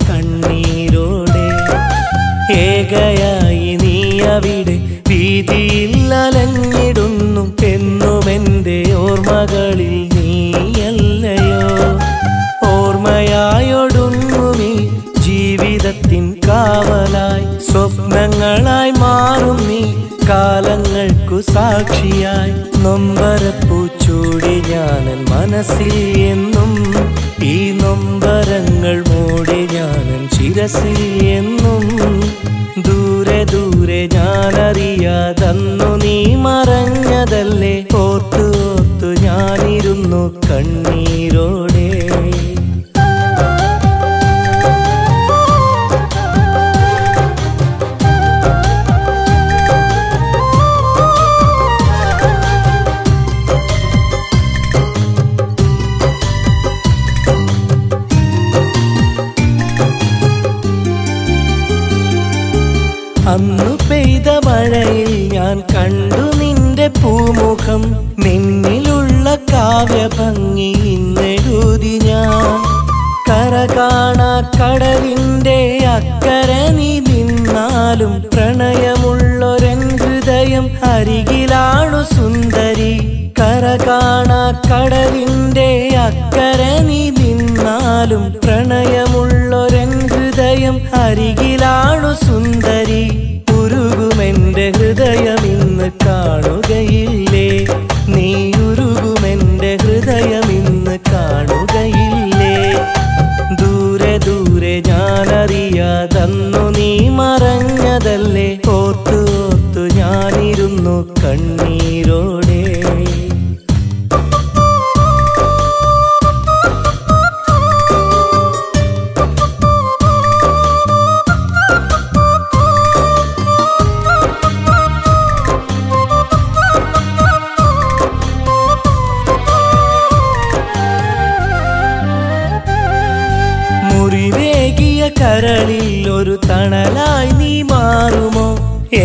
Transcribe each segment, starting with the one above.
കണ്ണീരോടെ. ഏകയായി നീ അവിടെ വീതിയിൽ അലഞ്ഞിടുന്നു എന്നുമെൻ്റെ ഓർമ്മകളിൽ നീയല്ലയോ. ഓർമ്മയായൊടുങ്ങുമീ ജീവിതത്തിൻ കാവലായി സ്വപ്നങ്ങളായി മാറും നീ കാലങ്ങൾക്കു സാക്ഷിയായി. നൊമ്പരപ്പൂ ചൂടി ഞാനൻ മനസ്സിൽ എന്നും ഈ നൊമ്പരങ്ങൾ മൂടി ഞാനൻ ശിരസിൽ എന്നും. ദൂരെ ദൂരെ ഞാനറിയാതന്നു നീ മറഞ്ഞതല്ലേ ഓർത്തു ഓർത്തു ഞാനിരുന്നു കണ്ണീരോടെ. അന്നു പെയ്ത മഴയിൽ ഞാൻ കണ്ടു നിന്റെ പൂമുഖം. നിന്നിലുള്ള കാവ്യഭംഗി ഇന്നെഴുതി ഞാൻ. കര കാണാ കടലിൻ്റെ അക്കരെ നീ നിന്നാലും പ്രണയമുള്ളൊരൻ ഹൃദയം അരികിലാണു സുന്ദരി. കര കാണാ കടലിൻ്റെ അക്കരെ നീ നിന്നാലും പ്രണയമുള്ളൊരൻ ഹൃദയം അരികിലാണു സുന്ദരി. ഉരുകുമെൻ്റെ ഹൃദയം ഇന്ന് കാണുകയില്ലേ നീ, ഉരുകുമെൻ്റെ ഹൃദയം ഇന്ന് കാണുകയില്ലേ. ദൂരെ ദൂരെ ഞാനറിയാതന്നു നീ മറഞ്ഞതല്ലേ ഓർത്തു ഓർത്തു ഞാനിരുന്നു കണ്ണീരോടെ. കരളിൽ ഒരു തണലായി നീ മാറുമോ.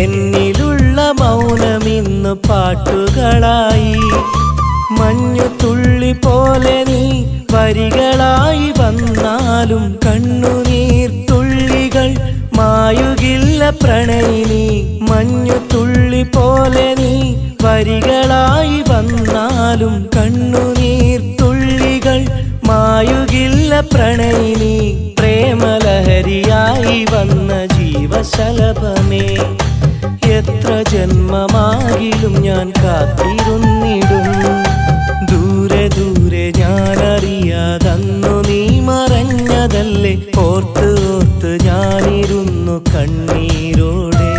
എന്നിലുള്ള മൗനമിന്ന് പാട്ടുകളായി. മഞ്ഞുതുള്ളി പോലെ നീ വരികളായി വന്നാലും കണ്ണുനീർ തുള്ളികൾ മായുകില്ല പ്രണയിനി. മഞ്ഞുതുള്ളി പോലെ നീ വരികളായി വന്നാലും കണ്ണുനീർ തുള്ളികൾ മായുകില്ല പ്രണയിനി. പ്രേമലഹരിയായി വന്ന ജീവശലഭമേ, എത്ര ജന്മമാകിലും ഞാൻ കാത്തിരുന്നിടും. ദൂരെ ദൂരെ ഞാനറിയാതന്നു നീ മറഞ്ഞതല്ലേ ഓർത്ത് ഓർത്ത് ഞാനിരുന്നു കണ്ണീരോടെ.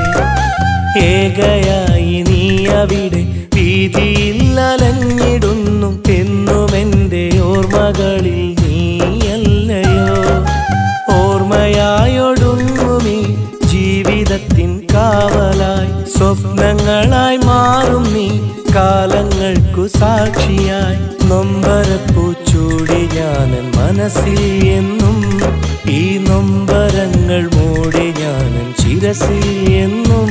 ഏകയായി നീ അവിടെ വീതിയിൽ അലഞ്ഞിടുന്നു എന്നുമെൻ്റെ ഓർമ്മകളിൽ നീയല്ലയോ. ഓർമ്മയായൊടുങ്ങുമീ ജീവിതത്തിൻ കാവലായി സ്വപ്നങ്ങളായി മാറും നീ കാലങ്ങൾക്കു സാക്ഷിയായി. നൊമ്പരപ്പൂ ചൂടി ഞാനൻ മനസ്സിൽ എന്നും ഈ നൊമ്പരങ്ങൾ മൂടി ഞാനൻ ശിരസിൽ എന്നും.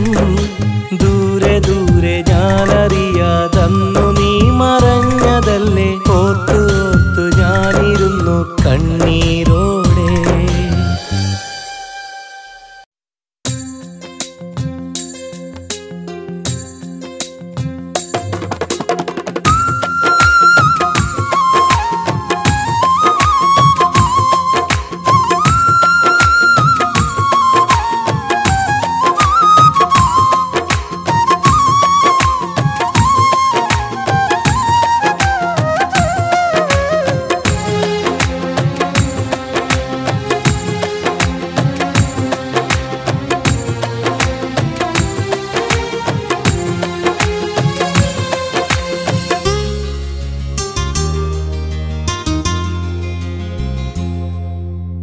ദൂരെ ദൂരെ ഞാനറിയാതന്നു നീ മറഞ്ഞതല്ലേ ഓർത്തു ഓർത്തു ഞാനിരുന്നു കണ്ണീരോടെ.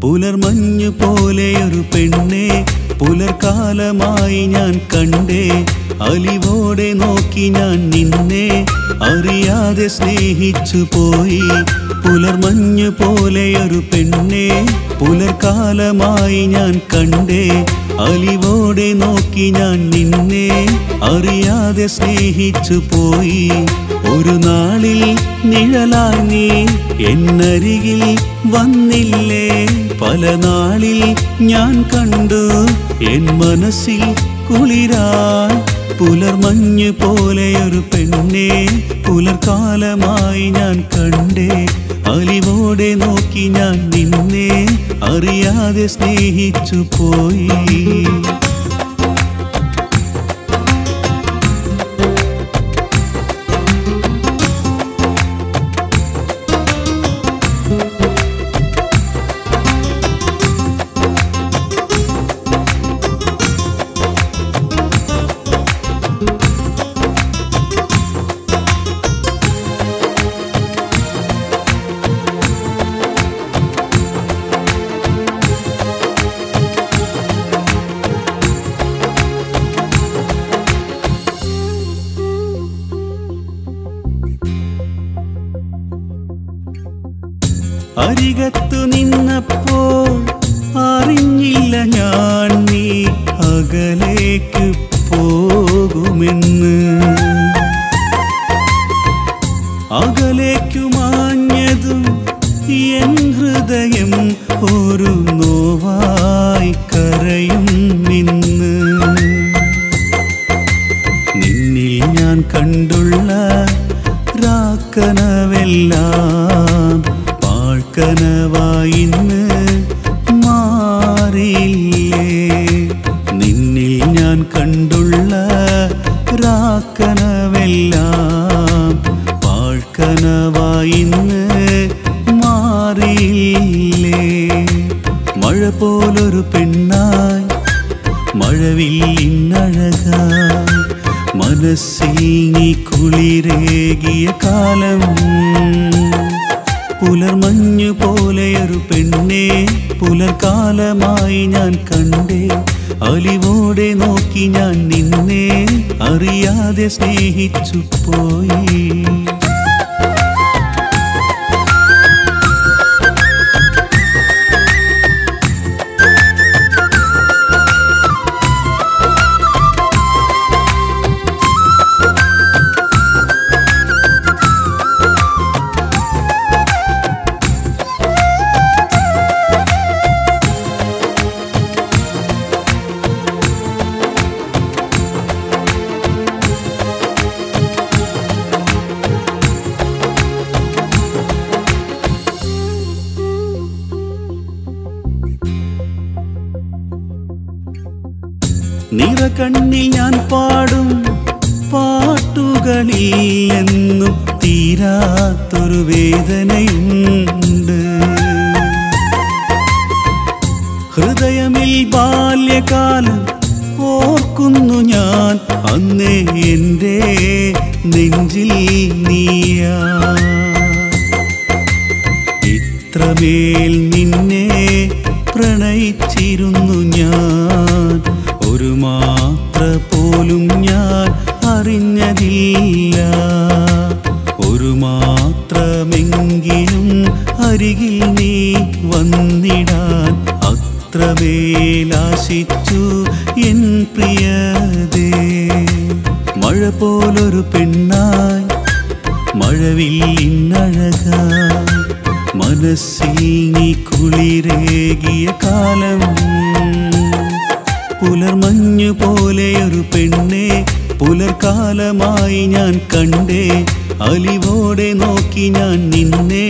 പുലർമഞ്ഞു പോലെയൊരു പെണ്ണെ പുലർക്കാലമായി ഞാൻ കണ്ടേ. അലിവോടെ നോക്കി ഞാൻ നിന്നെ അറിയാതെ സ്നേഹിച്ചു പോയി. പുലർമഞ്ഞു പോലെയൊരു പെണ്ണെ പുലർക്കാലമായി ഞാൻ കണ്ടേ. അലിവോടെ നോക്കി ഞാൻ നിന്നെ അറിയാതെ സ്നേഹിച്ചു പോയി. ഒരു നാളിൽ നിഴലായി നീ എന്നരികിൽ വന്നില്ലേ, പല നാളിൽ ഞാൻ കണ്ടു എൻ മനസ്സിൽ കുളിരായി. പുലർമഞ്ഞ് പോലെയൊരു പെണ്ണെ പുലർക്കാലമായി ഞാൻ കണ്ടേ, അലിവോടെ നോക്കി ഞാൻ നിന്നെ അറിയാതെ സ്നേഹിച്ചു പോയി. അരികത്തു നിന്നപ്പോൾ അറിഞ്ഞില്ല ഞാൻ നീ അകലേക്ക് പോകുമെന്ന്. അകലേക്കു മാഞ്ഞതും എൻ ഹൃദയം ഒരു നോവായി കരയും നിന്ന്. നിന്നിൽ ഞാൻ കണ്ടുള്ള രാക്കനവെല്ലാം കനവായിന്ന് മാറിയില്ലേ. നിന്നിൽ ഞാൻ കണ്ടുള്ള രാക്കനവെല്ലാം പാഴ്ക്കനവായിന്ന് മാറിയില്ലേ. മഴ പോലൊരു പെണ്ണായി മഴവില്ലിന്നഴകായി മനസ്സിൽ നീ കുളിരേകിയ കാലം. പുലർമഞ്ഞു പോലെയൊരു പെണ്ണെ പുലർക്കാലമായി ഞാൻ കണ്ടേ, അലിവോടെ നോക്കി ഞാൻ നിന്നെ അറിയാതെ സ്നേഹിച്ചു പോയി. നിറകണ്ണിൽ ഞാൻ പാടും പാട്ടുകളിൽ എന്നും തീരാത്തൊരു വേദനയുണ്ട്. ഹൃദയമിൽ ബാല്യകാലം ഓർക്കുന്നു ഞാൻ, അന്നേ എൻ്റെ നെഞ്ചിൽ നീയാ. ഇത്രമേൽ നിന്നെ പ്രണയിച്ചിരുന്നു ഞാൻ, ഒരു മാത്ര പോലും ഞാൻ അറിഞ്ഞതില്ല. ഒരു മാത്രമെങ്കിലും അരികിൽ നീ വന്നിടാൻ അത്രമേലാശിച്ചു എൻ പ്രിയതേ. മഴ പോലൊരു പെണ്ണായി മഴവില്ലിന്നഴകായി മനസ്സിൽ നീ കുളിരേകിയ കാലം. പുലർമഞ്ഞു പോലെയൊരു പെണ്ണെ പുലർക്കാലമായി ഞാൻ കണ്ടേ, അലിവോടെ നോക്കി ഞാൻ നിന്നെ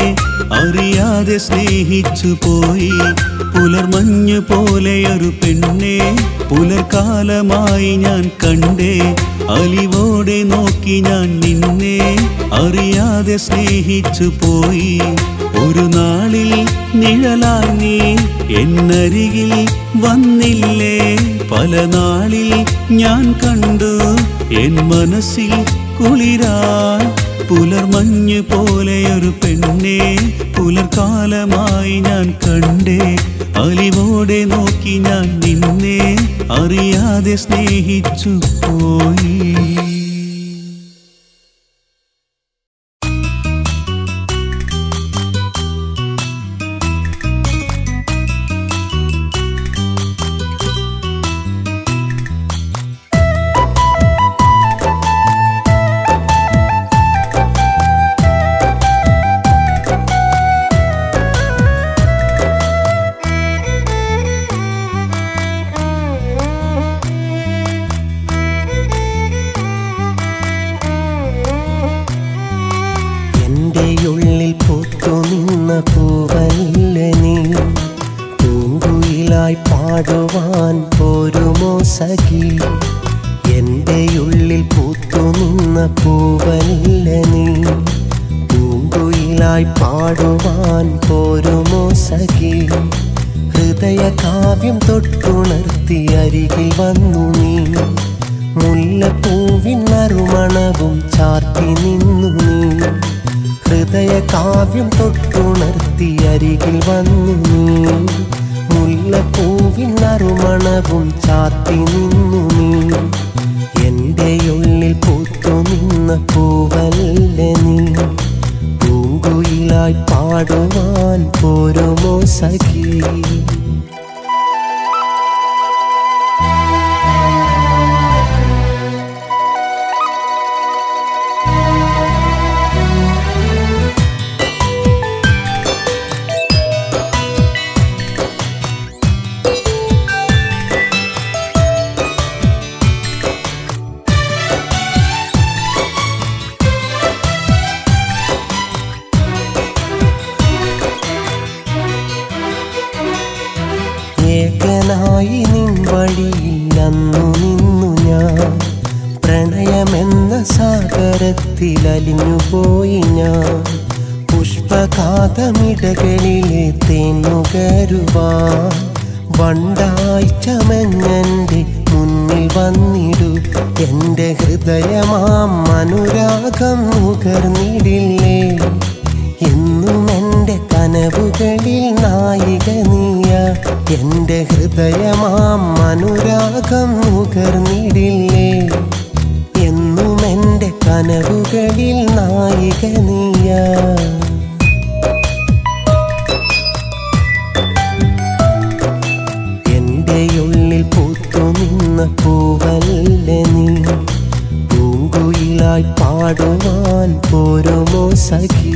അറിയാതെ സ്നേഹിച്ചു പോയി. പുലർമഞ്ഞു പോലെയൊരു പെണ്ണെ പുലർക്കാലമായി ഞാൻ കണ്ടേ, അലിവോടെ നോക്കി ഞാൻ നിന്നെ അറിയാതെ സ്നേഹിച്ചു പോയി. ഒരു നാളിൽ നിഴലായി നീ എന്നരികിൽ വന്നില്ലേ, പല നാളിൽ ഞാൻ കണ്ടു എൻ മനസ്സിൽ കുളിരായി. പുലർമഞ്ഞ് പോലെയൊരു പെണ്ണെ പുലർക്കാലമായി ഞാൻ കണ്ടേ, അലിവോടെ നോക്കി ഞാൻ നിന്നെ അറിയാതെ സ്നേഹിച്ചു പോയി. പൂങ്കുയിലായി പാടുവാൻ പോരുമോ സഖി എൻ്റെ ഉള്ളിൽ പൂത്തുനിന്ന പൂവല്ല നീ പൂങ്കുയിലായി പാടുവാൻ പോരുമോ സഖി ഹൃദയ കാവ്യം തൊട്ടുണർത്തി അരികിൽ വന്നു നീ മുല്ലപ്പൂവിൻ നറുമണവും ചാർത്തി നിന്നു നീ ഹൃദയ കാവ്യം തൊട്ടുണർത്തി അരികിൽ വന്നു നീ മുല്ലപ്പൂവിൻ നറുമണവും ചാർത്തി നിന്നു നീ എൻ്റെ ഉള്ളിൽ പൂത്തു നിന്ന പൂവല്ല നീ പൂങ്കുയിലായി പാടുവാൻ പോരുമോ സഖി ഏകനായി നിൻ വഴിയിൽ അന്നു നിന്നു ഞാൻ പ്രണയമെന്ന സാഗരത്തിൽ അലിഞ്ഞുപോയി ഞാൻ പുഷ്പഘാതമിടകളിലെ തേനുകരുവാൻ വണ്ടായി ചമഞ്ഞെൻ്റെ മുന്നിൽ വന്നിടൂ എൻ്റെ ഹൃദയമാം അനുരാഗം നുകർന്നിടില്ലേ എന്നും എൻ്റെ കനവുകളിൽ നായിക നീയ എൻ്റെ ഹൃദയമാം അനുരാഗം നുകർന്നിടില്ലേ എന്നും എൻ്റെ കനവുകളിൽ നായിക നീയ എൻ്റെ ഉള്ളിൽ പൂത്തു നിന്ന പൂവല്ല നീ പൂങ്കുയിലായി പാടുവാൻ പോരുമോ സഖി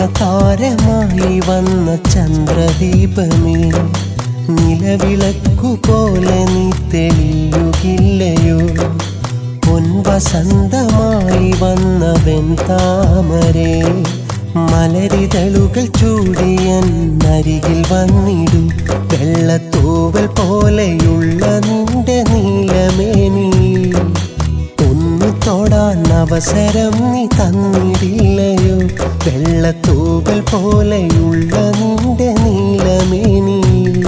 സ്നേഹതാരമായി വന്ന ചന്ദ്രദീപമേ നിലവിളക്കു പോലെ നീ തെളിയുകില്ലയോ പൊൻവസന്തമായി വന്ന വെൺതാമരേ മലരിതളുകൾ ചൂടിയൻ അരികിൽ വന്നിടും വെള്ളത്തൂവൽ പോലെയുള്ള നിന്റെ നീലമേനിയിൽ ഒന്നു തൊടാൻ അവസരം നീ തന്നിടില്ലയോ വെള്ളത്തൂവൽ പോലെയുള്ള നിന്റെ നീലമേനിയിൽ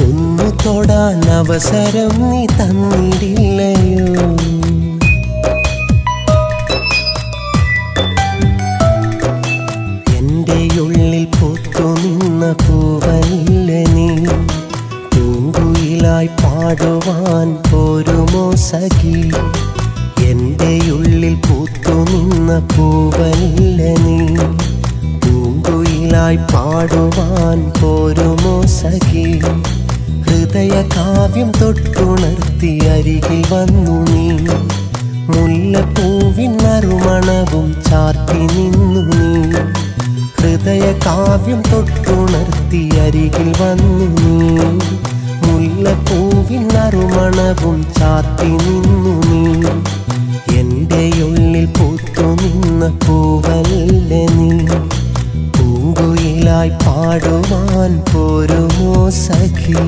ഒന്നു തൊടാൻ അവസരം നീ തന്നിടില്ലയോ എൻ്റെ ഉള്ളിൽ പൂത്തു നിന്ന പൂവല്ല നീ പൂങ്കുയിലായി പാടുവാൻ പോരുമോ സഖി എൻ്റെ ഉള്ളിൽ പൂത്തു നിന്ന പൂവല്ല നീ പൂങ്കുയിലായി പാടുവാൻ പോരുമോ സഖി ഹൃദയ കാവ്യം തൊട്ടുണർത്തി അരികിൽ വന്നു നീ മുല്ലപ്പൂവിൻ നറുമണവും ചാർത്തി നിന്നു നീ ഹൃദയ കാവ്യം തൊട്ടുണർത്തി അരികിൽ വന്നു നീ മുല്ലപ്പൂവിൻ നറുമണവും ചാർത്തി നിന്നു നീ എൻ്റെ ഉള്ളിൽ പൂത്തു നിന്ന പൂവല്ല നീ പൂങ്കുയിലായി പാടുവാൻ പോരുമോ സഖി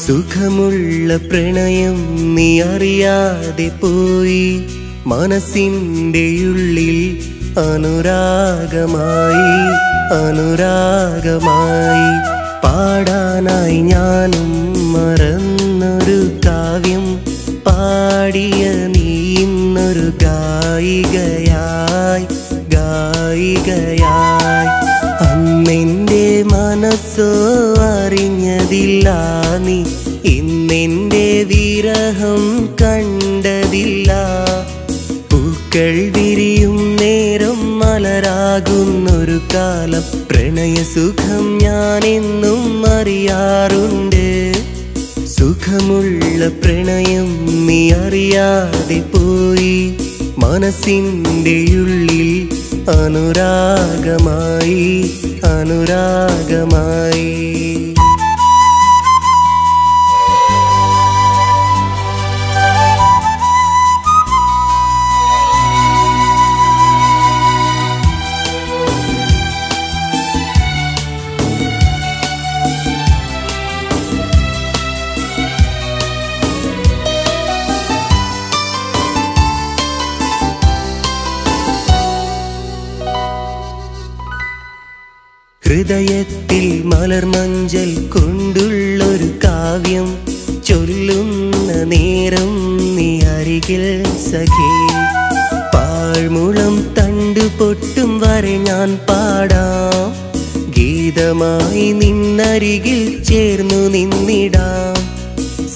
സുഖമുള്ള പ്രണയം നീ അറിയാതെ പോയി മനസ്സിൻ്റെ ഉള്ളിൽ അനുരാഗമായി അനുരാഗമായി പാടാനായി ഞാനും മറന്നൊരു കാവ്യം പാടിയ നീ ഇന്നൊരു ഗായികയായി ഗായികയായി അന്നെൻ്റെ മനസ്സോ അറിഞ്ഞതില്ല നീ ഇന്നെൻ്റെ വിരഹം കണ്ടതില്ല പൂക്കൾ വിരിയും നേരം മലരാകുന്നൊരു കാലം പ്രണയസുഖം ഞാനെന്നും അറിയാറുണ്ട് സുഖമുള്ള പ്രണയം നീ അറിയാതെ പോയി മനസ്സിൻ്റെ ഉള്ളിൽ അനുരാഗമായി അനുരാഗമായി ഹൃദയത്തിൽ മലർമഞ്ചൽ കൊണ്ടുള്ളൊരു കാവ്യം ചൊല്ലുന്ന നേരം നീ അരികിൽ സഖി പാഴ്മുളം തണ്ടു പൊട്ടും വരെ ഞാൻ പാടാം ഗീതമായി നിന്നരികിൽ ചേർന്നു നിന്നിടാം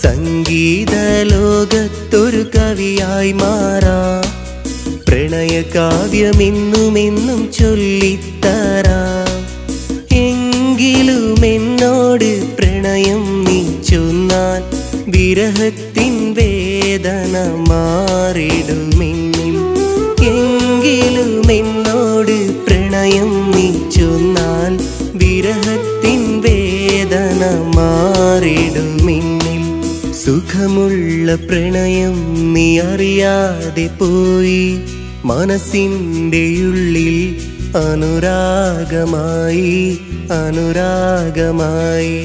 സംഗീത ലോകത്തൊരു കവിയായി മാറാം പ്രണയകാവ്യമെന്നുമെന്നും ചൊല്ലിത്തരാം എങ്കിലും എന്നോട് പ്രണയം നീ ചൊന്നാൽ വിരഹത്തിൻ വേദന മാറിടുമെന്നിൽ എങ്കിലും എന്നോട് പ്രണയം നീ ചൊന്നാൽ വിരഹത്തിൻ വേദന മാറിടുമെന്നിൽ സുഖമുള്ള പ്രണയം നീ അറിയാതെ പോയി മനസ്സിൻ്റെ ഉള്ളിൽ അനുരാഗമായി അനുരാഗമായി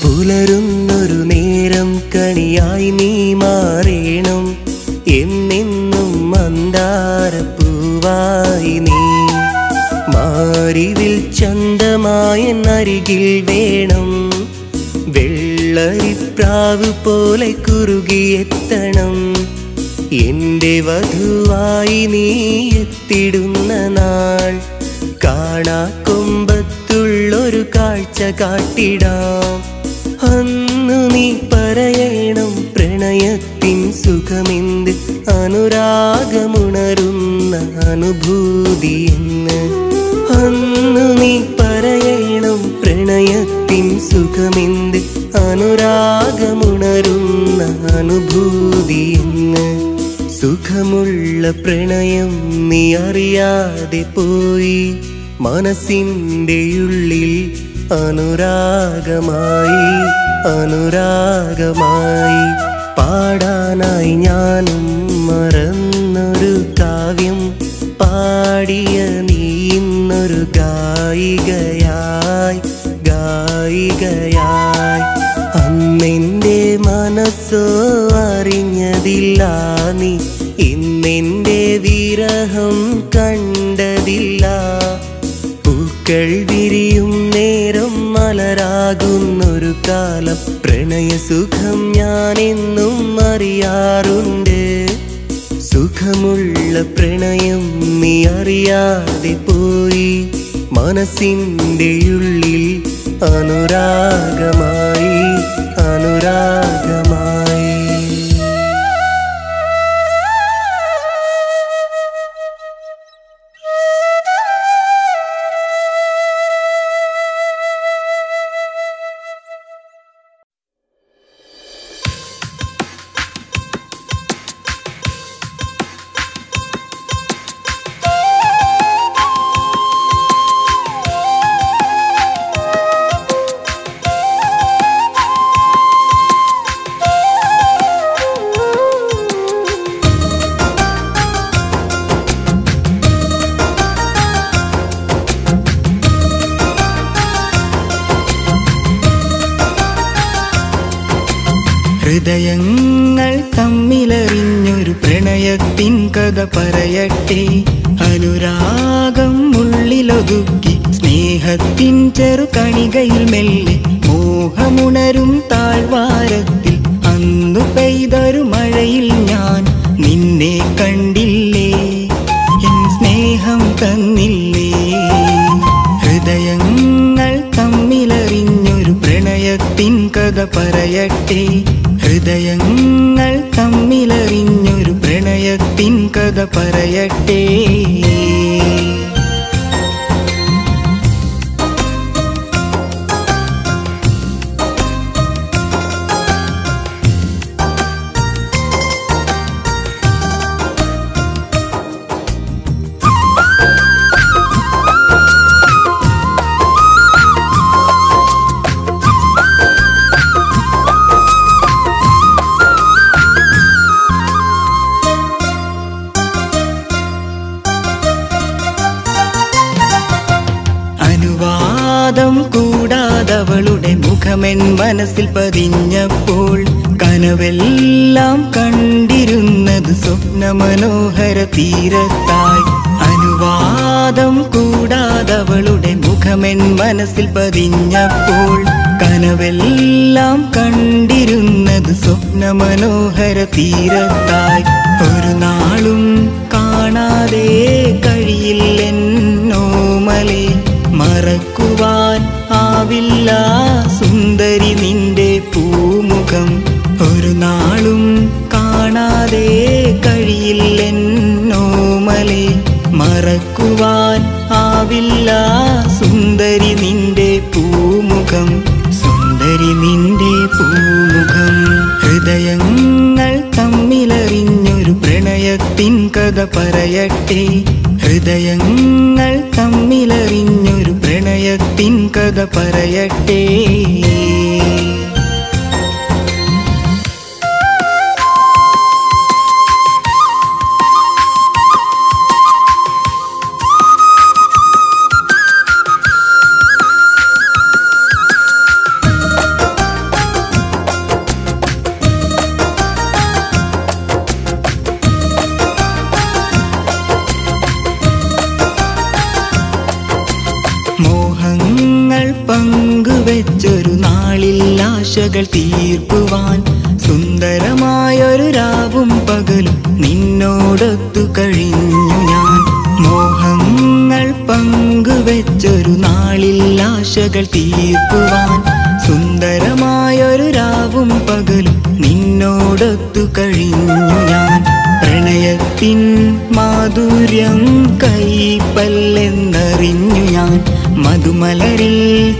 പുലരുന്നൊരു നേരം കണിയായി നീ മാറേണം എന്നെന്നും മന്ദാരപ്പൂവായി നീ മാരിവിൽ ചന്തമായ അരികിൽ വേണം വെള്ളരിപ്രാവ് പോലെ കുറുകിയെത്തണം എൻ്റെ വധുവായി നീ എത്തിടുന്ന നാൾ കാണാക്കൊമ്പത്തുള്ളൊരു കാഴ്ച കാട്ടിടാം അന്നു നീ പറയണം പ്രണയത്തിൻ സുഖമെന്ത് അനുരാഗമുണരുന്ന അനുഭൂതി എന്ന് അന്നു നീ പറയണം പ്രണയത്തിൻ സുഖമെന്ത് അനുരാഗമുണരുന്ന അനുഭൂതി എന്ന് സുഖമുള്ള പ്രണയം നീ അറിയാതെ പോയി മനസ്സിൻ്റെ ഉള്ളിൽ അനുരാഗമായി അനുരാഗമായി പാടാനായി ഞാനും മറന്നൊരു കാവ്യം പാടിയ നീ ഇന്നൊരു ഗായികയായി ഗായികയായി അന്നെൻ്റെ മനസ്സോ അറിഞ്ഞതില്ല നീ ഇന്നെൻ്റെ വിരഹം കണ്ടതില്ല പൂക്കൾ വിരിയും നേരം മലരാകുന്നൊരു കാലം പ്രണയസുഖം ഞാനെന്നും അറിയാറുണ്ട് സുഖമുള്ള പ്രണയം നീ അറിയാതെ പോയി മനസ്സിൻ്റെ ഉള്ളിൽ അനുരാഗമായി അനുരാഗമായി ഹൃദയങ്ങൾ തമ്മിലറിഞ്ഞൊരു പ്രണയത്തിൻ കഥ പറയട്ടെ. അനുരാഗം ഉള്ളിലൊതുക്കി സ്നേഹത്തിൻ ചെറുകണികയിൽ മെല്ലെ മോഹമുണരും താഴ്വാരത്തിൽ അന്നു പെയ്തൊരു മഴയിൽ ഞാൻ നിന്നെ കണ്ടില്ലേ, എൻ സ്നേഹം തന്നില്ലേ. ഹൃദയങ്ങൾ തമ്മിലറിഞ്ഞൊരു പ്രണയത്തിൻ കഥ പറയട്ടെ. ഹൃദയങ്ങൾ തമ്മിലറിഞ്ഞൊരു പ്രണയത്തിൻ കഥ പറയട്ടെ. കൂടാതവളുടെ മുഖമെൻ മനസ്സിൽ പതിഞ്ഞപ്പോൾ കനവെല്ലാം കണ്ടിരുന്നത് സ്വപ്നമനോഹര തീരത്തായി. അനുവാദം കൂടാതവളുടെ മുഖമെൻ മനസ്സിൽ പതിഞ്ഞപ്പോൾ കനവെല്ലാം കണ്ടിരുന്നത് സ്വപ്നമനോഹര തീരത്തായി. ഒരു നാളും കാണാതെ കഴിയില്ലെന്നോമലേ, മറക്കുവാൻ ആവില്ല സുന്ദരി നിന്റെ പൂമുഖം. ഒരു നാളും കാണാതെ കഴിയില്ലെന്നോമലേ, മറക്കുവാൻ ആവില്ല സുന്ദരി നിന്റെ പൂമുഖം, സുന്ദരി നിന്റെ പൂമുഖം. ഹൃദയങ്ങൾ തമ്മിലറിഞ്ഞൊരു പ്രണയത്തിൻ കഥ പറയട്ടെ. ഹൃദയങ്ങൾ തമ്മിലറിഞ്ഞൊരു പ്രണയത്തിൻ കഥ പറയട്ടെ. പങ്കുവെച്ചൊരു നാളിൽ ആശകൾ തീർക്കുവാൻ സുന്ദരമായൊരു രാവും പകലും നിന്നോടൊത്തു കഴിഞ്ഞു ഞാൻ. മോഹങ്ങൾ പങ്കുവെച്ചൊരു നാളിൽ ആശകൾ തീർക്കുവാൻ സുന്ദരമായൊരു രാവും പകലും നിന്നോടൊത്തു കഴിഞ്ഞു ഞാൻ. പ്രണയത്തിൻ മാധുര്യം കൈപ്പല്ലെന്നറിഞ്ഞു ഞാൻ. മധുമലരിൽ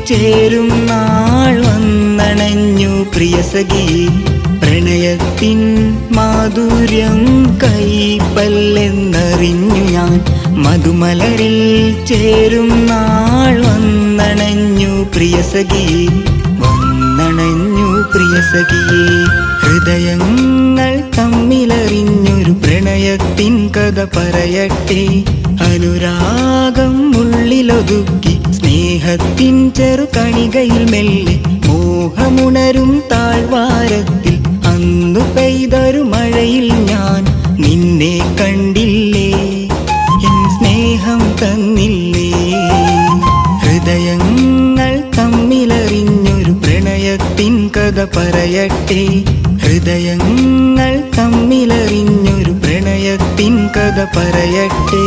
ചേരും നാൾ വന്നണഞ്ഞു പ്രിയസഖി. പ്രണയത്തിൻ മാധുര്യം കൈപ്പല്ലെന്നറിഞ്ഞു ഞാൻ. മധുമലരിൽ ചേരും നാൾ വന്നണഞ്ഞു പ്രിയസഖി, വന്നണഞ്ഞു പ്രിയസഖിയേ. ഹൃദയങ്ങൾ തമ്മിലറിഞ്ഞൊരു പ്രണയത്തിൻ കഥ പറയട്ടെ. അനുരാഗം ഉള്ളിലൊതുക്കി സ്നേഹത്തിൻ ചെറുകണികയിൽ മെല്ലെ മോഹമുണരും താഴ്വാരത്തിൽ അന്നു പെയ്തൊരു മഴയിൽ ഞാൻ നിന്നെ കണ്ടില്ലേ, എൻ സ്നേഹം തന്നില്ലേ. ഹൃദയങ്ങൾ തമ്മിലറിഞ്ഞൊരു പ്രണയത്തിൻ കഥ പറയട്ടെ. ഹൃദയങ്ങൾ തമ്മിലറിഞ്ഞൊരു പ്രണയത്തിൻ കഥ പറയട്ടെ.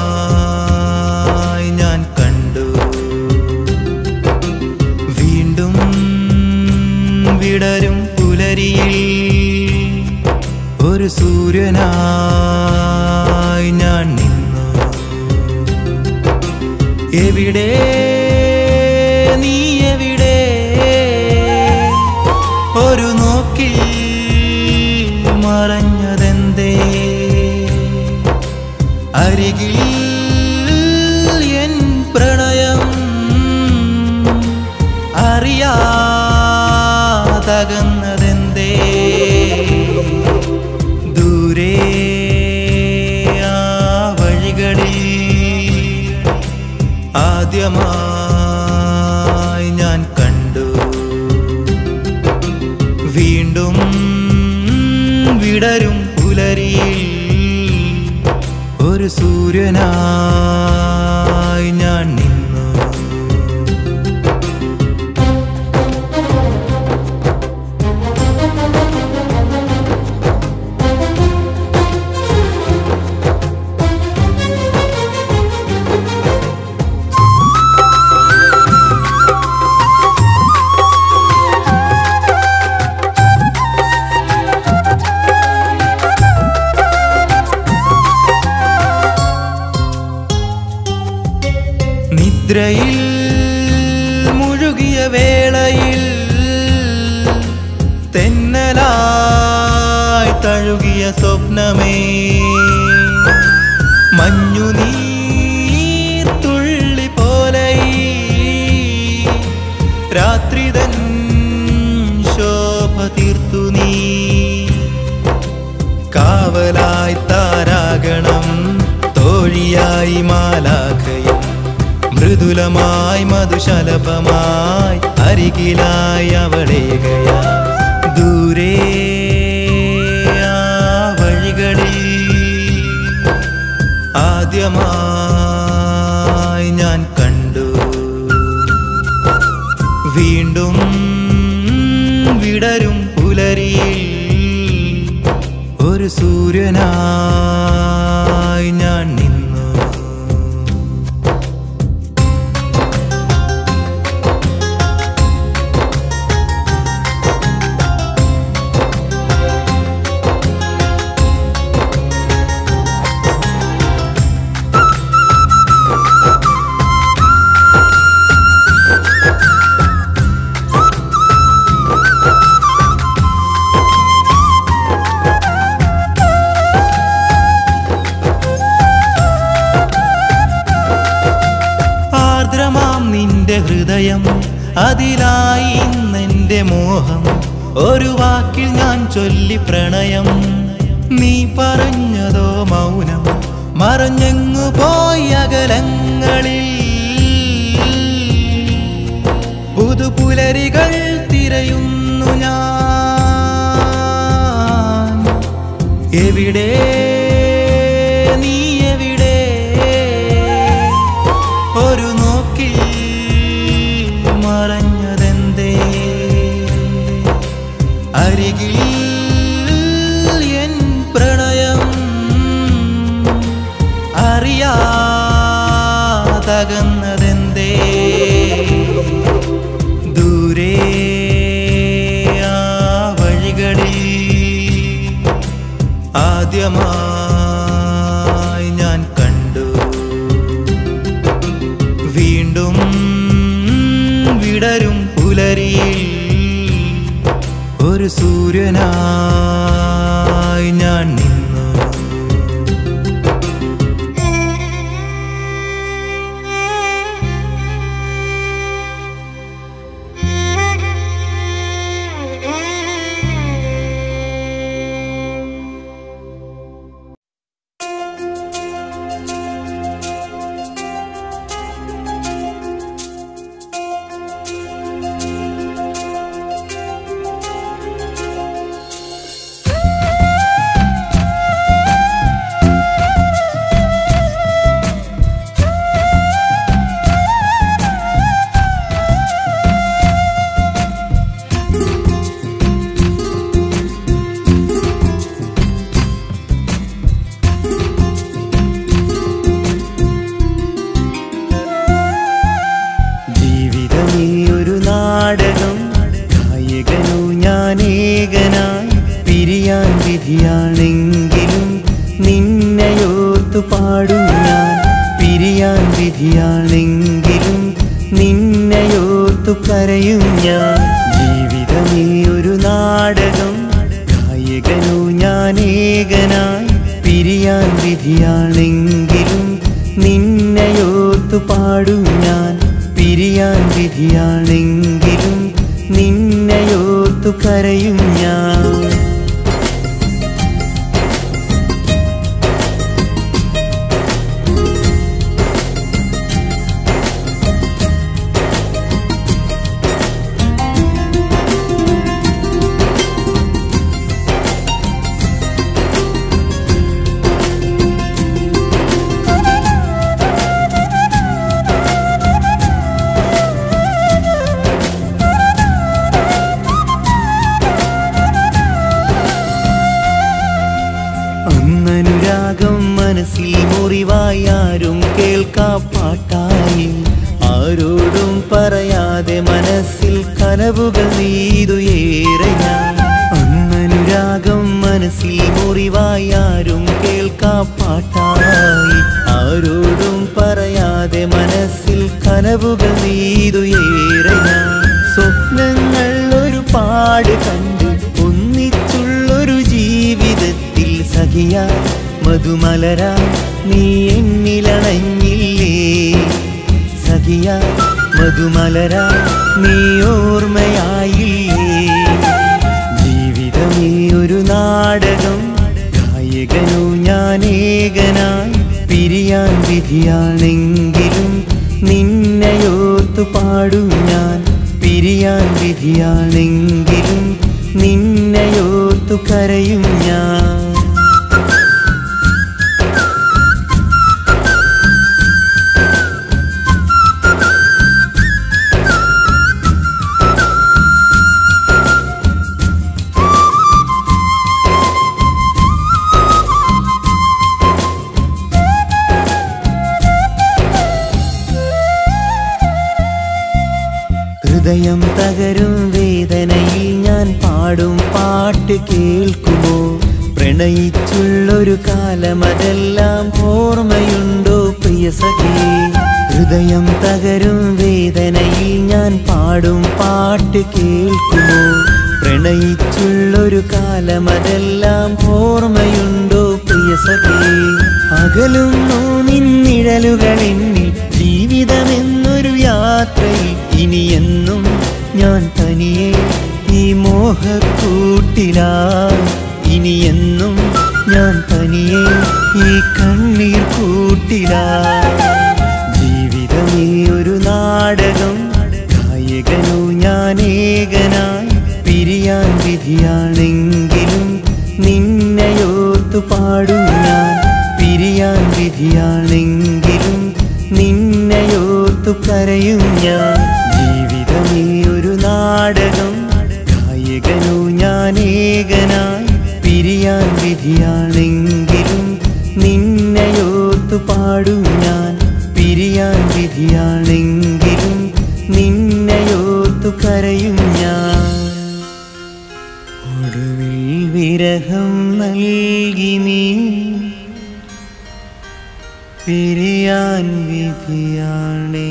ആദ്യമായി ഞാൻ കണ്ടു, വീണ്ടും വിടരും പുലരിയിൽ ഒരു സൂര്യനായി ഞാൻ എവിടെ നീ എവിടെ ഒരു നോക്കിൽ മറഞ്ഞതെന്തേ അരികിൽ എൻ പ്രണയം അറിയാതകന്നതെന്തേ ദൂരെ ആ വഴികളിൽ ആദ്യമായി ഞാൻ കണ്ടു വീണ്ടും വിടരും പുലരിയിൽ ഒരു സൂര്യനായി ഞാൻ നിന്നു നിദ്രയിൽ മുഴുകിയ വേളയിൽ തെന്നലായി തഴുകിയ സ്വപ്നമേ മഞ്ഞുനീർത്തുള്ളി പോലെ രാത്രിതൻ ശോഭ തീർത്തു നീ കാവലായി താരാഗണം തോഴിയായി മാലാഖയും മൃദുലമായി മധുശലഭമായി അരികിലായി അവളേകയാ ദൂരെ ആ വഴികളിൽ ആദ്യമായി ഞാൻ കണ്ടു വീണ്ടും വിടരും പുലരിയിൽ ഒരു സൂര്യനായി ഞാൻ നിന്നു ഹൃദയം അതിലായി ഇന്നെന്റെ മോഹം ഒരു വാക്കിൽ ഞാൻ ചൊല്ലി പ്രണയം നീ പറഞ്ഞതോ മൗനം മറഞ്ഞെങ്ങു പോയി അകലങ്ങളിൽ പുതുപുലരികൾ തിരയുന്നു ഞാൻ എവിടെ നീ എവിടെ ഒരു നോക്കിൽ മറഞ്ഞതെന്തേ അരികിൽ എൻ പ്രണയം അറിയാതകന്നതെന്തേ ദൂരെ ആ വഴികളിൽ ആദ്യമായി ഞാൻ കണ്ടു വീണ്ടും വിടരും പുലരിയിൽ ഒരു സൂര്യനായി ഞാൻ നിന്നു വിധിയാണെങ്കിലും നിന്നെയോർത്തു പാടും ഞാൻ പിരിയാൻ വിധിയാണെങ്കിൽ നിന്നെയോർത്തു കരയും ഞാൻ. ജീവിതമേ ഒരു നാടകം, നായകനു ഞാൻ ഏകനായി. പിരിയാൻ വിധിയാണെങ്കിലും നിന്നെയോർത്തു പാടും ഞാൻ. പിരിയാൻ വിധിയാണെങ്കിലും നിന്നെയോർത്തു കരയും ഞാൻ. അന്നനുരാഗം മനസ്സിൽ മുറിവായി, ആരും കേൾക്കാ പാട്ടായി. ആരോടും പറയാതെ മനസ്സിൽ കനവുകൾ നെയ്തു ഏറെ ഞാൻ. അന്നനുരാഗം മനസ്സിൽ മുറിവായി, ആരും കേൾക്കാ പാട്ടായി. ആരോടും പറയാതെ മനസ്സിൽ കനവുകൾ നെയ്തു ഏറെ ഞാൻ. സ്വപ്നങ്ങൾ ഒരുപാട് കണ്ട് ഒന്നിച്ചുള്ളൊരു ജീവിതത്തിൽ സഖിയാ മധുമലരാ നീ എന്നിലണഞ്ഞില്ലേ. സഖിയാ മധുമലരാ നീ ഓർമ്മയായില്ലേ. ജീവിതമേ ഒരു നാടകം, നായകനു ഞാൻ ഏകനായി. പിരിയാൻ വിധിയാണെങ്കിലും നിന്നെയോർത്തു പാടും ഞാൻ. പിരിയാൻ വിധിയാണെങ്കിലും നിന്നെയോർത്തു കരയും ഞാൻ. ഹൃദയം തകരും വേദനയിൽ ഞാൻ പാടും പാട്ട് കേൾക്കുമോ? പ്രണയിച്ചുള്ളൊരു കാലം അതെല്ലാം ഓർമ്മയുണ്ടോ പ്രിയ സഖി? ഹൃദയം തകരും വേദനയിൽ ഞാൻ പാടും പാട്ട് കേൾക്കുമോ? പ്രണയിച്ചുള്ളൊരു കാലം അതെല്ലാം ഓർമ്മയുണ്ടോ പ്രിയ സഖി? അകലുന്നു നിന്നിഴലുകൾ എന്നിൽ, ജീവിതമെന്നൊരു യാത്രയിൽ ഇനിയെന്നും ഞാൻ തനിയെ ഈ മോഹക്കൂട്ടിലായി. ഇനിയെന്നും ഞാൻ തനിയെ ഈ കണ്ണീർ കൂട്ടിലായി. ജീവിതമേ ഒരു നാടകം, നായകനു ഞാൻ ഏകനായി. പിരിയാൻ വിധിയാണെങ്കിലും നിന്നെയോർത്തു പാടും ഞാൻ. പിരിയാൻ വിധിയാണെങ്കിലും നിന്നെയോർത്തു കരയും ഞാൻ. ജീവിതമേ ഒരു നാടകം, നായകനു ഞാൻ ഏകനായി. പിരിയാൻ വിധിയാണെങ്കിലും നിന്നെയോർത്തു പാടും ഞാൻ. പിരിയാൻ വിധിയാണെങ്കിലും നിന്നെയോർത്തു കരയും ഞാൻ. ഒടുവിൽ വിരഹം നൽകി നീ പിരിയാൻ വിധിയാണെങ്കിലും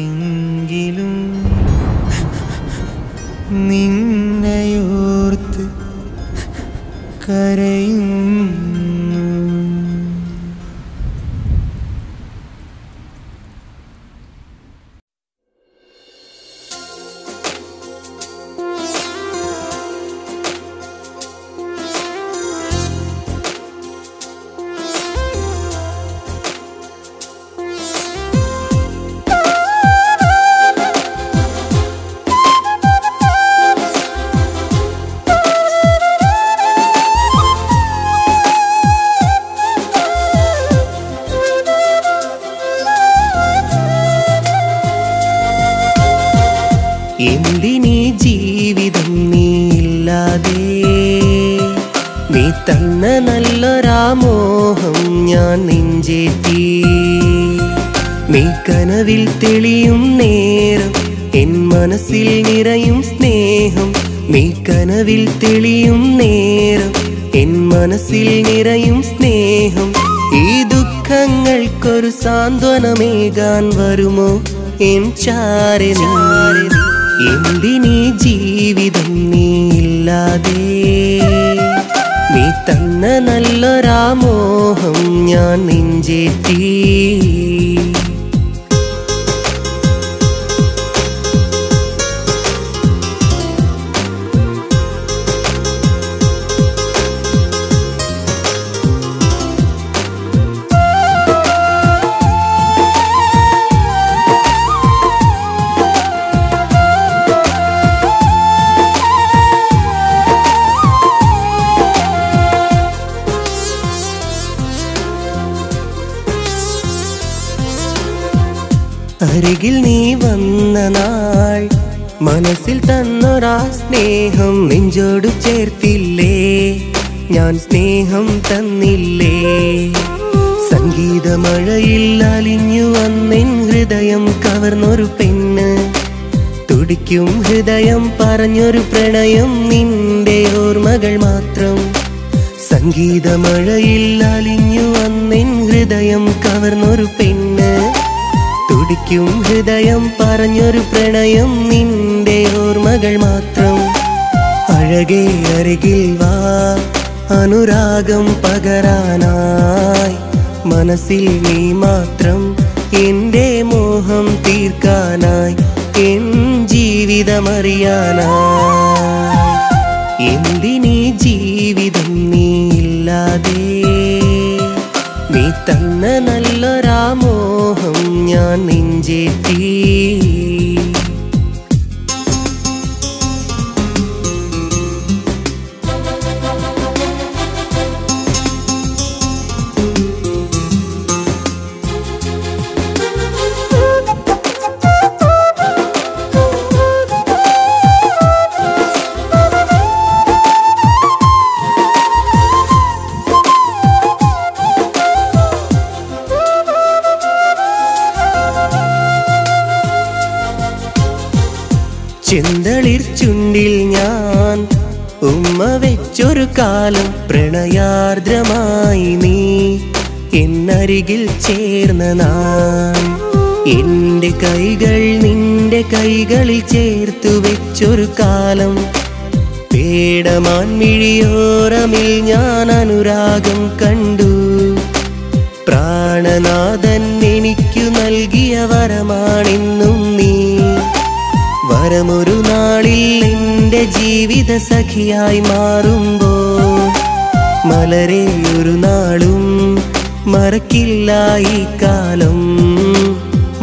നിന്നെയോർത്ത് കരയുന്നു. എന്തിനീ ജീവിതം നീയില്ലാതെ? നീ തന്ന നല്ലൊരാമോഹം ഞാൻ നെഞ്ചേറ്റി. നീ കനവിൽ തെളിയും നേരം എൻ മനസ്സിൽ നിറയും സ്നേഹം. നീ കനവിൽ തെളിയും നേരം എൻ മനസ്സിൽ നിറയും സ്നേഹം. ഈ ദുഃഖങ്ങൾക്കൊരു സാന്ത്വനമേകാൻ വരുമോ എൻ ചാരെ നീ? എന്തിനീ ജീവിതം നീയില്ലാതെ നീ തന്ന നല്ലൊരാമോഹം ഞാൻ നെഞ്ചേറ്റി അരികിൽ നീ വന്ന നാൾ മനസ്സിൽ തന്നൊരാ സ്നേഹം നെഞ്ചോട് ചേർത്തില്ലേ ഞാൻ സ്നേഹം തന്നില്ലേ സംഗീതമഴയിൽ അലിഞ്ഞു വന്നെൻ ഹൃദയം കവർന്നൊരു പെണ്ണ് തുടിക്കും ഹൃദയം പറഞ്ഞൊരു പ്രണയം നിന്റെ ഓർമ്മകൾ മാത്രം സംഗീതമഴയിൽ അലിഞ്ഞു വന്നെൻ ഹൃദയം കവർന്നൊരു പെണ്ണ് തുടിക്കും ഹൃദയം പറഞ്ഞൊരു പ്രണയം നിന്റെ ഓർമ്മകൾ മാത്രം അഴകേ അരികിൽ വാ അനുരാഗം പകരാനായി മനസ്സിൽ നീ മാത്രം എന്റെ മോഹം തീർക്കാനായി എൻ ജീവിതമറിയാനായി എന്തിനീ ജീവിതം നീയില്ലാതെ നീ തന്ന നല്ലൊരാമോഹം ഞാൻ നെഞ്ചേറ്റി ചെന്തളിർ ചുണ്ടിൽ ഞാൻ ഉമ്മ വെച്ചൊരു കാലം പ്രണയാർദ്രമായി നീ എന്നരികിൽ ചേർന്ന നാൾ എന്റെ കൈകൾ നിന്റെ കൈകളിൽ ചേർത്തു വെച്ചൊരു കാലം പേടമാൻ മിഴിയോരമിൽ ഞാൻ അനുരാഗം കണ്ടു പ്രാണനാഥൻ എനിക്കു നൽകിയ വരമാണെന്നും നീ വരമൊരു നാളിൽ എന്റെ ജീവിത സഖിയായി മാറുമ്പോൾ മലരെ ഒരു നാളും മറക്കില്ല ഈ കാലം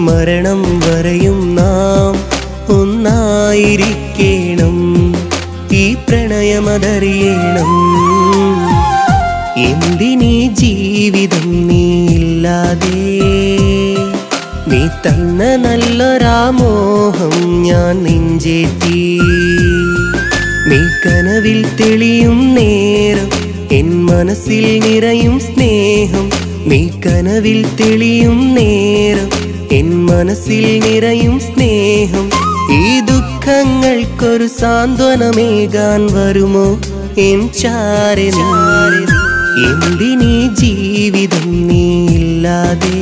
മരണം വരെയും നാം ഒന്നായിരിക്കണം ഈ പ്രണയമതറിയണം എന്തിനീ ജീവിതം നീയില്ലാതെ നീ തന്ന നല്ലൊരാമോഹം ഞാൻ നെഞ്ചേറ്റി നീ കനവിൽ തെളിയും നേരം എൻ മനസ്സിൽ നിറയും സ്നേഹം നീ കനവിൽ തെളിയും നേരം എൻ മനസ്സിൽ നിറയും സ്നേഹം ഈ ദുഃഖങ്ങൾക്കൊരു സാന്ത്വനമേകാൻ വരുമോ എൻ ചാരെ എന്തിനീ ജീവിതം നീയില്ലാതെ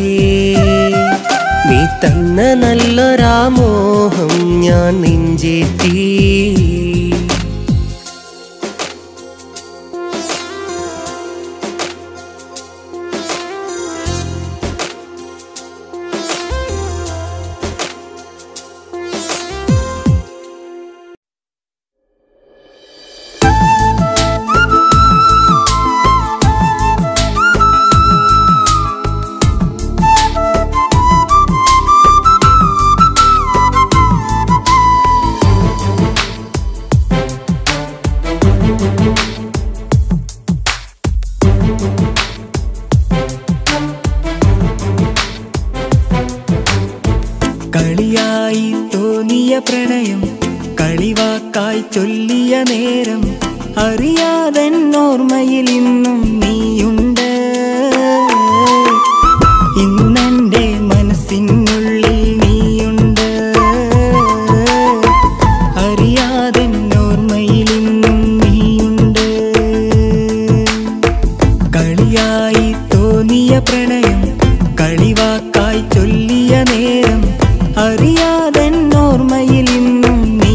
നീ തന്ന നല്ലൊരാമോഹം ഞാൻ നെഞ്ചേറ്റി കളിയായി തോന്നിയ പ്രണയം കളിവാക്കായി ചൊല്ലിയ നേരം അറിയാതെ ഓർമ്മയിൽ ഇന്നും നീയുണ്ട് ഇന്നെന്റെ മനസ്സിനുള്ളിൽ നീയുണ്ട് അറിയാതെ ഓർമ്മയിൽ ഇന്നും നീയുണ്ട് കളിയായി തോന്നിയ പ്രണയം കളിവാക്കായി ചൊല്ലിയ നേരം അറിയാതെ ഓർമ്മയിൽ ഇന്നും നീ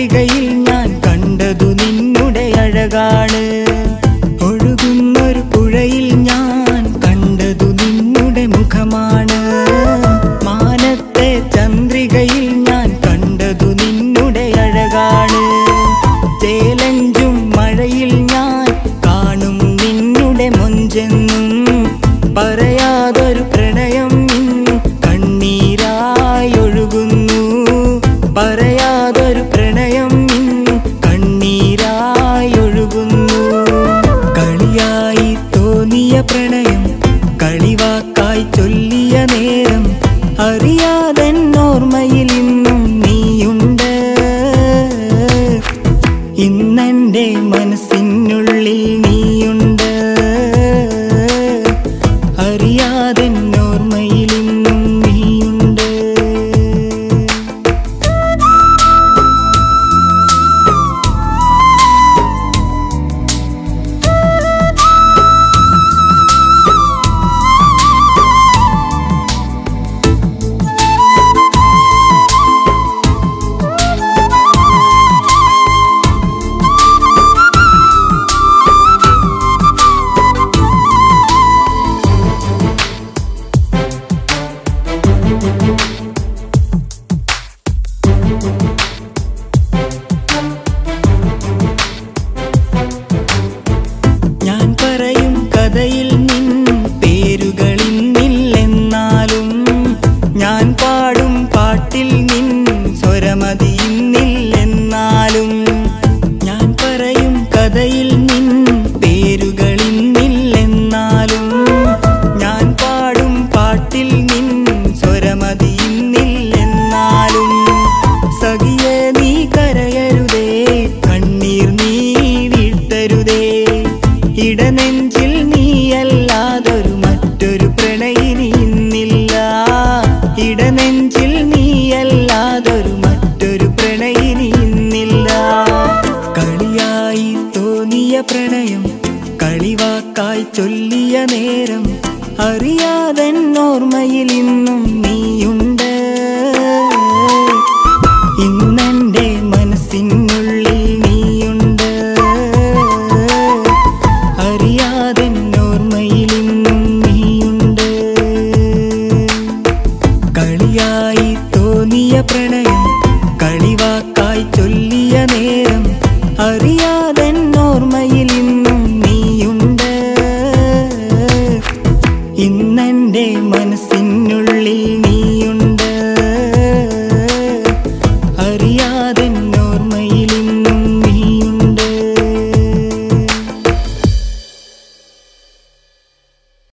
ചന്ദ്രികയിൽ ഞാൻ കണ്ടതു നിന്നുടെ അഴകാണ്. ഒഴുകുന്നൊരു പുഴയിൽ ഞാൻ കണ്ടതു നിന്നുടെ മുഖമാണ്. മാനത്തെ ചന്ദ്രികയിൽ ഞാൻ കണ്ടതു നിന്നുടെ അഴകാണ്. ചേലഞ്ചും മഴയിൽ ഞാൻ കാണും നിന്നുടെ മൊഞ്ചെന്നും. പറയാതൊരു പ്രണയം കണ്ണീരായി ഒഴുകുന്നു. പറയാതൊരു പ്രണയം കണ്ണീരായി ഒഴുകുന്നു. കളിയായി തോന്നിയ പ്രണയം കളിവാക്കായി ചൊല്ലിയ നേരം അറിയാതെന്നോർമ്മയിൽ ഇന്നും നീയുണ്ട്. ഇന്നെൻ്റെ മനസ്സിനുള്ളിൽ